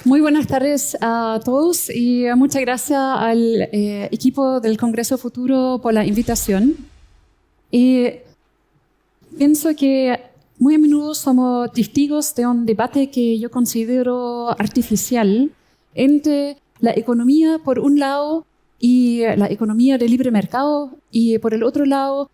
Muy buenas tardes a todos y muchas gracias al equipo del Congreso Futuro por la invitación. Pienso que muy a menudo somos testigos de un debate que yo considero artificial entre la economía por un lado y la economía de libre mercado y por el otro lado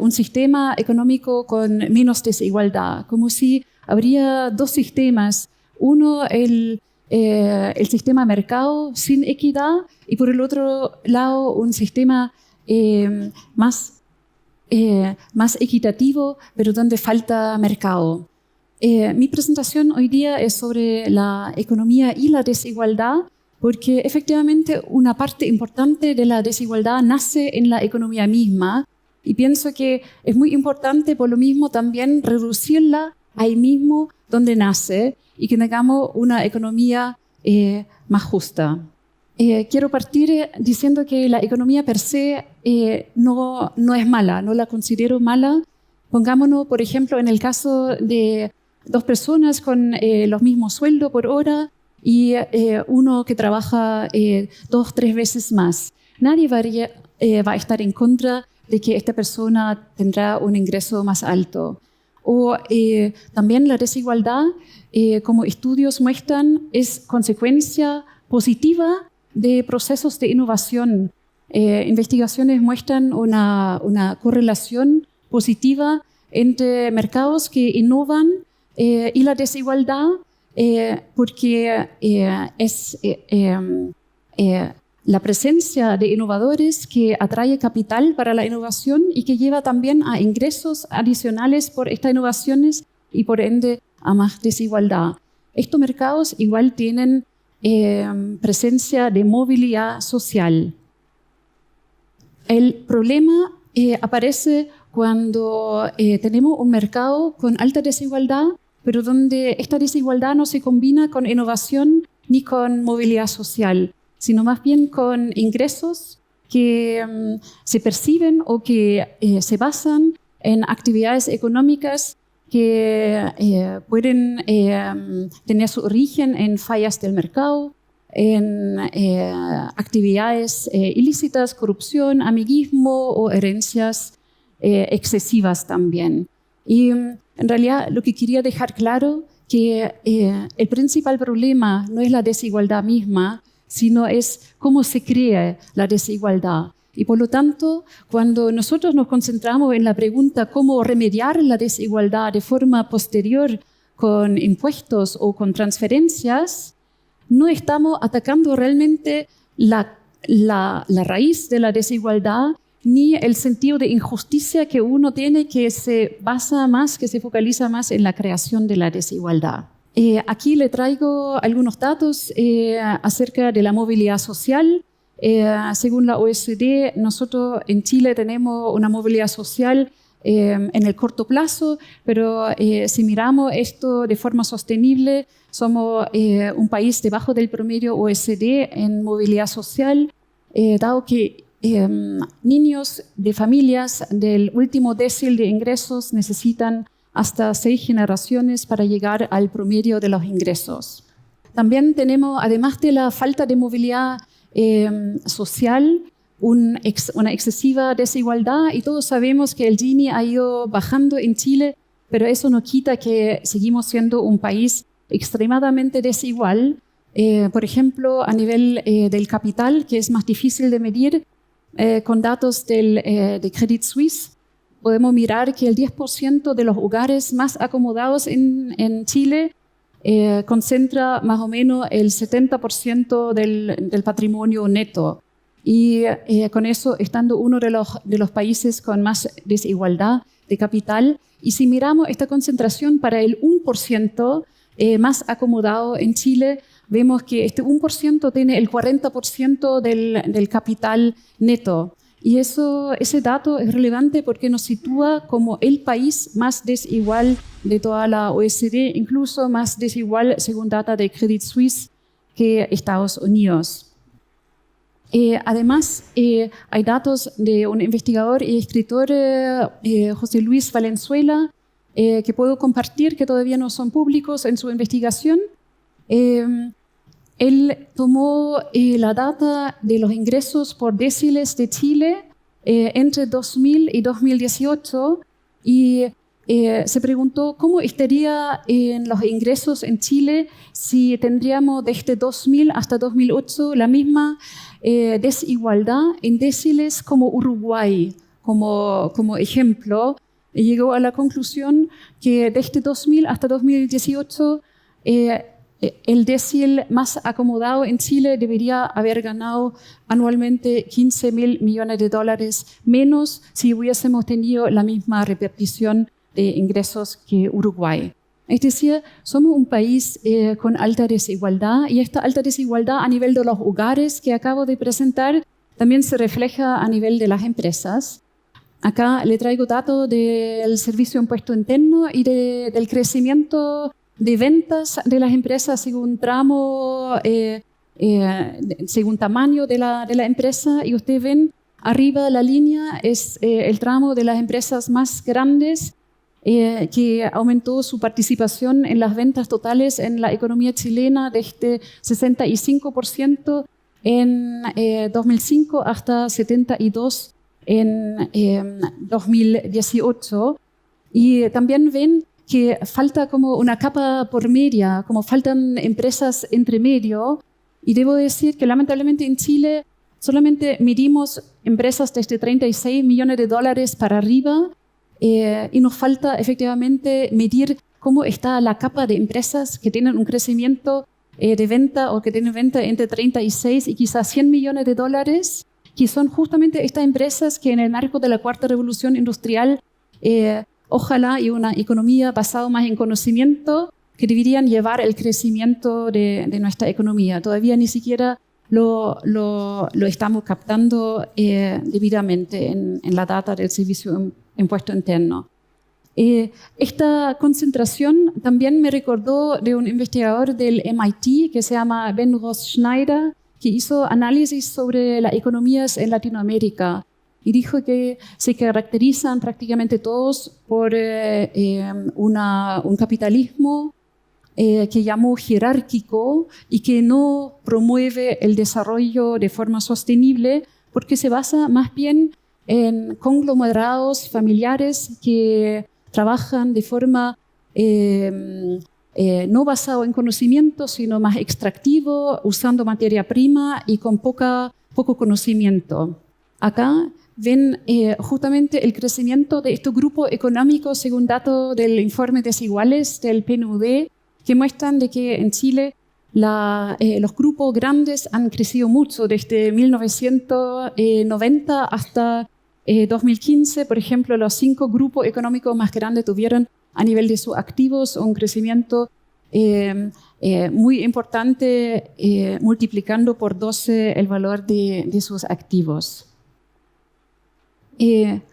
un sistema económico con menos desigualdad, como si habría dos sistemas. Uno, el sistema mercado sin equidad y por el otro lado un sistema más equitativo, pero donde falta mercado. Mi presentación hoy día es sobre la economía y la desigualdad, porque efectivamente una parte importante de la desigualdad nace en la economía misma y pienso que es muy importante por lo mismo también reducirla ahí mismo donde nace y que tengamos una economía más justa. Quiero partir diciendo que la economía per se no es mala, no la considero mala. Pongámonos, por ejemplo, en el caso de dos personas con los mismos sueldos por hora y uno que trabaja 2 o 3 veces más. Nadie va a estar en contra de que esta persona tendrá un ingreso más alto. O también la desigualdad, como estudios muestran, es consecuencia positiva de procesos de innovación. Investigaciones muestran una correlación positiva entre mercados que innovan y la desigualdad, porque es la presencia de innovadores que atrae capital para la innovación y que lleva también a ingresos adicionales por estas innovaciones y por ende a más desigualdad. Estos mercados igual tienen presencia de movilidad social. El problema aparece cuando tenemos un mercado con alta desigualdad, pero donde esta desigualdad no se combina con innovación ni con movilidad social, sino más bien con ingresos que se perciben o que se basan en actividades económicas que pueden tener su origen en fallas del mercado, en actividades ilícitas, corrupción, amiguismo o herencias excesivas también. Y en realidad lo que quería dejar claro que el principal problema no es la desigualdad misma, sino es cómo se crea la desigualdad. Y por lo tanto, cuando nosotros nos concentramos en la pregunta cómo remediar la desigualdad de forma posterior con impuestos o con transferencias, no estamos atacando realmente la raíz de la desigualdad ni el sentido de injusticia que uno tiene que se basa más, que se focaliza más en la creación de la desigualdad. Aquí le traigo algunos datos acerca de la movilidad social. Según la OECD, nosotros en Chile tenemos una movilidad social en el corto plazo, pero si miramos esto de forma sostenible, somos un país debajo del promedio OECD en movilidad social, dado que niños de familias del último decil de ingresos necesitan hasta 6 generaciones para llegar al promedio de los ingresos. También tenemos, además de la falta de movilidad social, una excesiva desigualdad y todos sabemos que el Gini ha ido bajando en Chile, pero eso no quita que seguimos siendo un país extremadamente desigual. Por ejemplo, a nivel del capital, que es más difícil de medir, con datos de Credit Suisse, podemos mirar que el 10% de los hogares más acomodados en Chile concentra más o menos el 70% del patrimonio neto. Y con eso estando uno de los países con más desigualdad de capital. Y si miramos esta concentración para el 1% más acomodado en Chile, vemos que este 1% tiene el 40% del capital neto. Y ese dato es relevante porque nos sitúa como el país más desigual de toda la OECD, incluso más desigual, según data de Credit Suisse, que Estados Unidos. Además, hay datos de un investigador y escritor, José Luis Valenzuela, que puedo compartir, que todavía no son públicos en su investigación, Él tomó la data de los ingresos por deciles de Chile entre 2000 y 2018 y se preguntó cómo estaría en los ingresos en Chile si tendríamos desde 2000 hasta 2008 la misma desigualdad en deciles como Uruguay, como ejemplo. Y llegó a la conclusión que desde 2000 hasta 2018 el decil más acomodado en Chile debería haber ganado anualmente $15.000 millones menos si hubiésemos tenido la misma repartición de ingresos que Uruguay. Es decir, somos un país con alta desigualdad y esta alta desigualdad a nivel de los hogares que acabo de presentar también se refleja a nivel de las empresas. Acá le traigo datos del Servicio de Impuesto Interno y del crecimiento de ventas de las empresas según tramo, según tamaño de la empresa. Y ustedes ven, arriba de la línea es el tramo de las empresas más grandes que aumentó su participación en las ventas totales en la economía chilena desde 65% en 2005 hasta 72% en 2018. Y también ven que falta como una capa por media, como faltan empresas entre medio. Y debo decir que lamentablemente en Chile solamente medimos empresas desde $36 millones para arriba y nos falta efectivamente medir cómo está la capa de empresas que tienen un crecimiento de venta o que tienen venta entre 36 y quizás $100 millones, que son justamente estas empresas que en el marco de la cuarta revolución industrial ojalá y una economía basada más en conocimiento que deberían llevar el crecimiento de nuestra economía. Todavía ni siquiera lo estamos captando debidamente en la data del Servicio de Impuesto Interno. Esta concentración también me recordó de un investigador del MIT que se llama Ben Ross-Schneider, que hizo análisis sobre las economías en Latinoamérica. Y dijo que se caracterizan prácticamente todos por un capitalismo que llamó jerárquico y que no promueve el desarrollo de forma sostenible porque se basa más bien en conglomerados familiares que trabajan de forma no basado en conocimiento, sino más extractivo, usando materia prima y con poco conocimiento. Acá ven justamente el crecimiento de estos grupos económicos según datos del informe Desiguales del PNUD, que muestran de que en Chile los grupos grandes han crecido mucho desde 1990 hasta 2015. Por ejemplo, los 5 grupos económicos más grandes tuvieron a nivel de sus activos un crecimiento muy importante, multiplicando por 12 el valor de sus activos.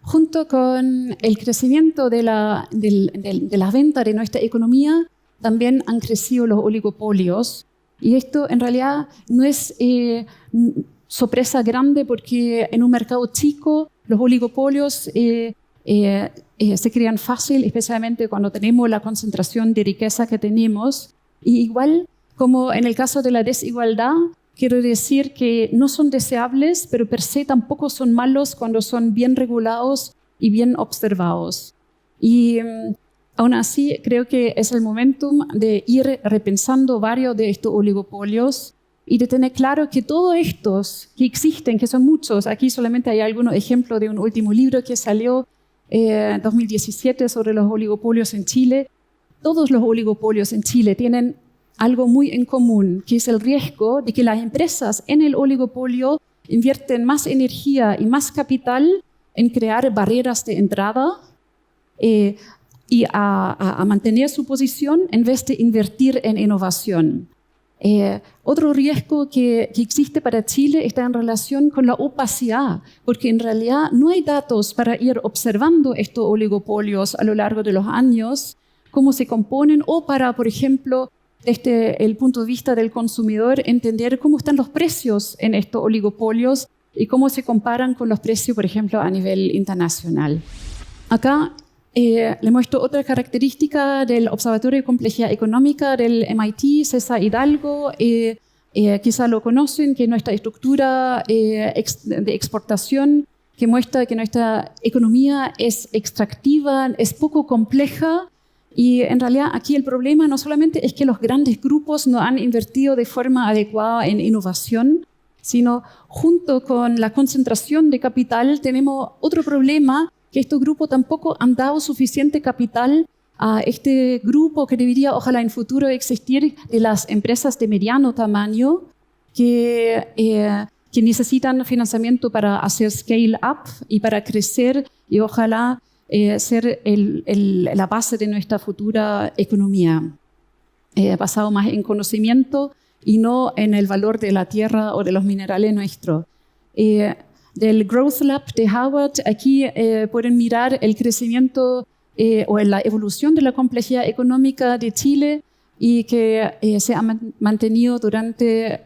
Junto con el crecimiento de la venta de nuestra economía, también han crecido los oligopolios. Y esto en realidad no es sorpresa grande porque en un mercado chico los oligopolios se crean fácil, especialmente cuando tenemos la concentración de riqueza que tenemos. Y igual como en el caso de la desigualdad, quiero decir que no son deseables, pero per se tampoco son malos cuando son bien regulados y bien observados. Y aún así, creo que es el momentum de ir repensando varios de estos oligopolios y de tener claro que todos estos que existen, que son muchos, aquí solamente hay algunos ejemplos de un último libro que salió en 2017 sobre los oligopolios en Chile. Todos los oligopolios en Chile tienen algo muy en común, que es el riesgo de que las empresas en el oligopolio invierten más energía y más capital en crear barreras de entrada y a mantener su posición en vez de invertir en innovación. Otro riesgo que existe para Chile está en relación con la opacidad, porque en realidad no hay datos para ir observando estos oligopolios a lo largo de los años, cómo se componen, o para, por ejemplo, desde el punto de vista del consumidor, entender cómo están los precios en estos oligopolios y cómo se comparan con los precios, por ejemplo, a nivel internacional. Acá le muestro otra característica del Observatorio de Complejidad Económica del MIT, César Hidalgo, Quizá lo conocen, que nuestra estructura de exportación, que muestra que nuestra economía es extractiva, es poco compleja, y en realidad aquí el problema no solamente es que los grandes grupos no han invertido de forma adecuada en innovación, sino junto con la concentración de capital tenemos otro problema, que estos grupos tampoco han dado suficiente capital a este grupo que debería ojalá en futuro existir de las empresas de mediano tamaño que necesitan financiamiento para hacer scale up y para crecer y ojalá ser la base de nuestra futura economía, basado más en conocimiento y no en el valor de la tierra o de los minerales nuestros. Del Growth Lab de Harvard, aquí pueden mirar el crecimiento o la evolución de la complejidad económica de Chile y que se ha mantenido durante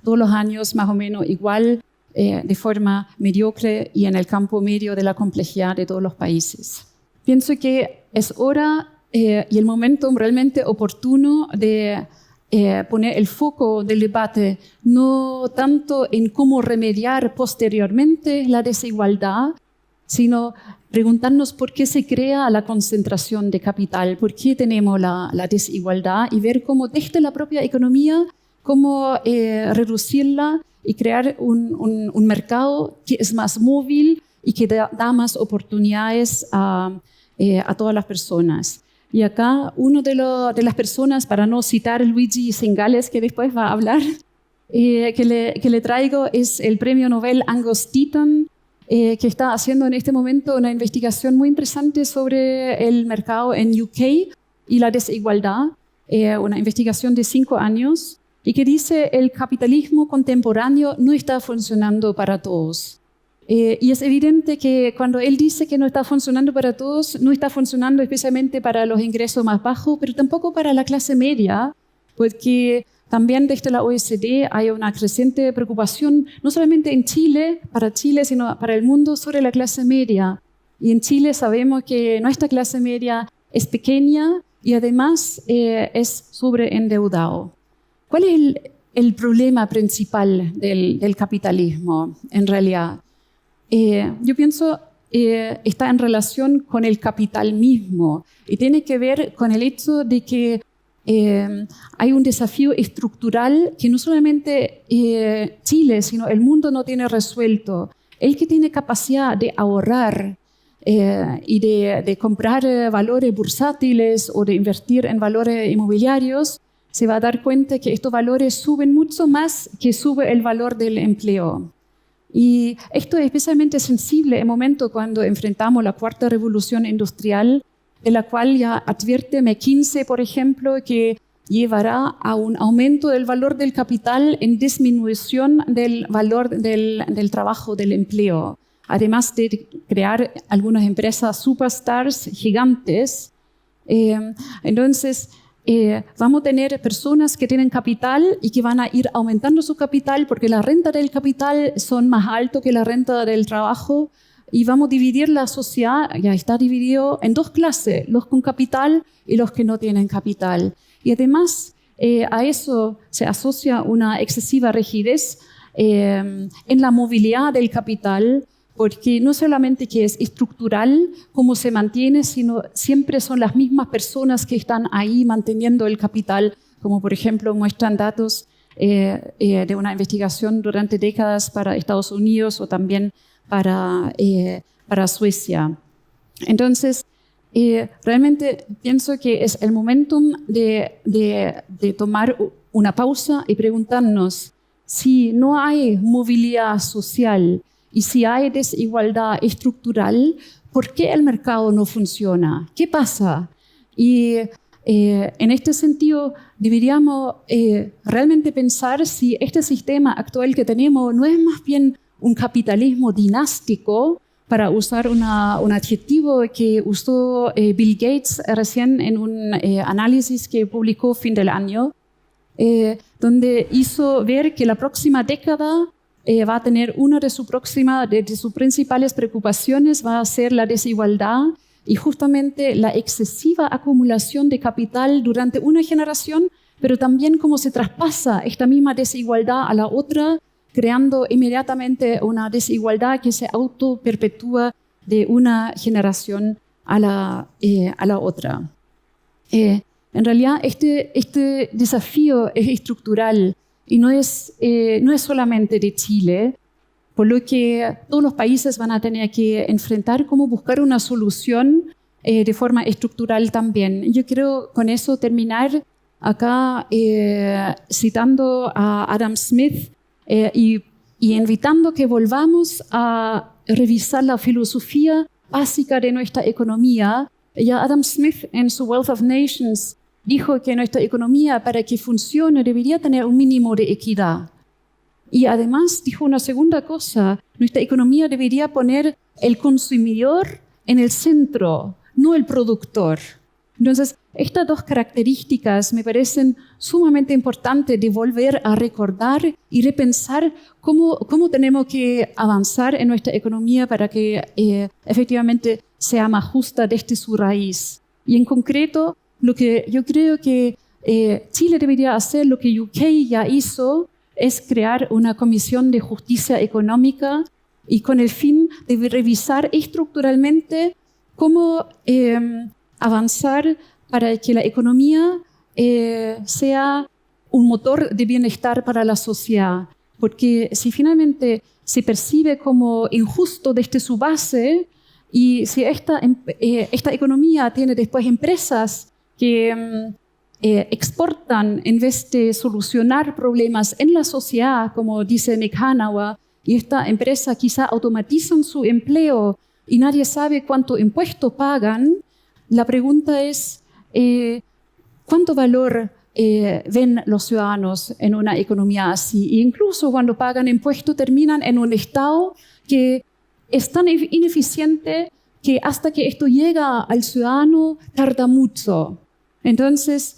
todos los años más o menos igual, de forma mediocre y en el campo medio de la complejidad de todos los países. Pienso que es hora y el momento realmente oportuno de poner el foco del debate no tanto en cómo remediar posteriormente la desigualdad, sino preguntarnos por qué se crea la concentración de capital, por qué tenemos la desigualdad y ver cómo desde la propia economía, cómo reducirla y crear un mercado que es más móvil y que da más oportunidades a todas las personas. Y acá uno de las personas, para no citar Luigi Zingales, que después va a hablar, que le traigo es el premio Nobel Angus Deaton, que está haciendo en este momento una investigación muy interesante sobre el mercado en UK y la desigualdad, una investigación de 5 años, y que dice el capitalismo contemporáneo no está funcionando para todos. Y es evidente que cuando él dice que no está funcionando para todos, no está funcionando especialmente para los ingresos más bajos, pero tampoco para la clase media, porque también desde la OECD hay una creciente preocupación, no solamente en Chile, para Chile, sino para el mundo, sobre la clase media. Y en Chile sabemos que nuestra clase media es pequeña y además es sobreendeudado. ¿Cuál es el problema principal del capitalismo, en realidad? Yo pienso está en relación con el capital mismo y tiene que ver con el hecho de que hay un desafío estructural que no solamente Chile, sino el mundo no tiene resuelto. El que tiene capacidad de ahorrar y de comprar valores bursátiles o de invertir en valores inmobiliarios, se va a dar cuenta que estos valores suben mucho más que sube el valor del empleo. Y esto es especialmente sensible en el momento cuando enfrentamos la cuarta revolución industrial, de la cual ya advierte McKinsey, por ejemplo, que llevará a un aumento del valor del capital en disminución del valor del trabajo, del empleo. Además de crear algunas empresas superstars gigantes. Entonces, vamos a tener personas que tienen capital y que van a ir aumentando su capital porque la renta del capital son más alto que la renta del trabajo y vamos a dividir la sociedad, ya está dividido en 2 clases, los con capital y los que no tienen capital. Y además a eso se asocia una excesiva rigidez en la movilidad del capital, porque no solamente que es estructural cómo se mantiene, sino siempre son las mismas personas que están ahí manteniendo el capital, como por ejemplo muestran datos de una investigación durante décadas para Estados Unidos o también para Suecia. Entonces, realmente pienso que es el momento de tomar una pausa y preguntarnos si no hay movilidad social y si hay desigualdad estructural, ¿por qué el mercado no funciona? ¿Qué pasa? Y en este sentido deberíamos realmente pensar si este sistema actual que tenemos no es más bien un capitalismo dinástico, para usar un adjetivo que usó Bill Gates recién en un análisis que publicó fin del año, donde hizo ver que la próxima década va a tener una de sus principales preocupaciones va a ser la desigualdad y justamente la excesiva acumulación de capital durante una generación pero también cómo se traspasa esta misma desigualdad a la otra, creando inmediatamente una desigualdad que se auto-perpetúa de una generación a la otra. En realidad, este desafío es estructural y no es solamente de Chile, por lo que todos los países van a tener que enfrentar cómo buscar una solución de forma estructural también. Yo quiero con eso terminar acá citando a Adam Smith y invitando que volvamos a revisar la filosofía básica de nuestra economía. Ya Adam Smith en su Wealth of Nations dijo que nuestra economía, para que funcione, debería tener un mínimo de equidad. Y además dijo una segunda cosa: nuestra economía debería poner el consumidor en el centro, no el productor. Entonces, estas dos características me parecen sumamente importantes de volver a recordar y repensar cómo tenemos que avanzar en nuestra economía para que efectivamente sea más justa desde su raíz. Y en concreto, lo que yo creo que Chile debería hacer, lo que UK ya hizo, es crear una comisión de justicia económica y con el fin de revisar estructuralmente cómo avanzar para que la economía sea un motor de bienestar para la sociedad. Porque si finalmente se percibe como injusto desde su base y si esta economía tiene después empresas que exportan en vez de solucionar problemas en la sociedad, como dice Nick Hanauer, y esta empresa quizá automatizan su empleo y nadie sabe cuánto impuesto pagan, la pregunta es, ¿cuánto valor ven los ciudadanos en una economía así? E incluso cuando pagan impuestos terminan en un Estado que es tan ineficiente que hasta que esto llega al ciudadano tarda mucho. Entonces,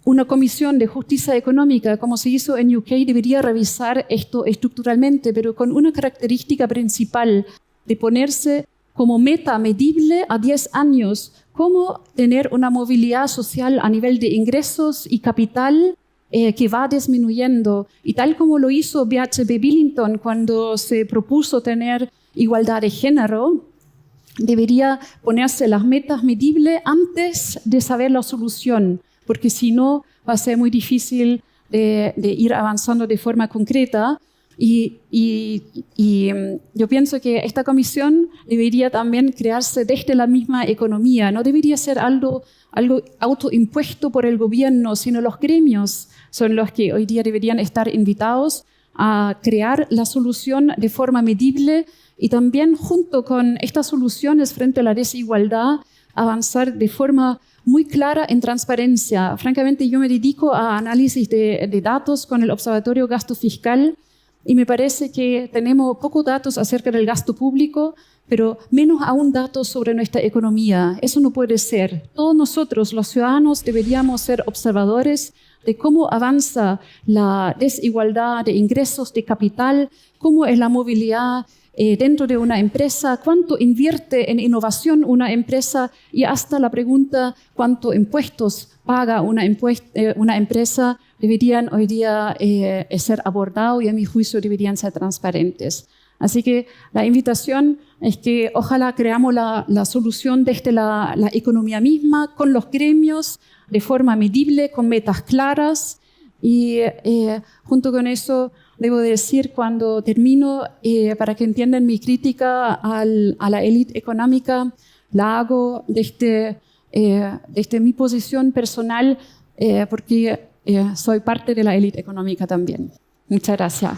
una comisión de justicia económica, como se hizo en UK, debería revisar esto estructuralmente, pero con una característica principal de ponerse como meta medible a 10 años, cómo tener una movilidad social a nivel de ingresos y capital que va disminuyendo. Y tal como lo hizo B.H.B. Billington cuando se propuso tener igualdad de género, debería ponerse las metas medibles antes de saber la solución, porque si no va a ser muy difícil de ir avanzando de forma concreta. Y yo pienso que esta comisión debería también crearse desde la misma economía. No debería ser algo autoimpuesto por el gobierno, sino los gremios son los que hoy día deberían estar invitados a crear la solución de forma medible y también junto con estas soluciones frente a la desigualdad avanzar de forma muy clara en transparencia. Francamente, yo me dedico a análisis de datos con el Observatorio Gasto Fiscal y me parece que tenemos pocos datos acerca del gasto público, pero menos aún datos sobre nuestra economía. Eso no puede ser. Todos nosotros, los ciudadanos, deberíamos ser observadores de cómo avanza la desigualdad de ingresos, de capital, cómo es la movilidad dentro de una empresa, cuánto invierte en innovación una empresa y hasta la pregunta cuánto impuestos paga una empresa deberían hoy día ser abordados y a mi juicio deberían ser transparentes. Así que la invitación es que ojalá creamos la solución desde la economía misma, con los gremios, de forma medible, con metas claras y junto con eso debo decir cuando termino, para que entiendan mi crítica a la élite económica, la hago desde mi posición personal porque soy parte de la élite económica también. Muchas gracias.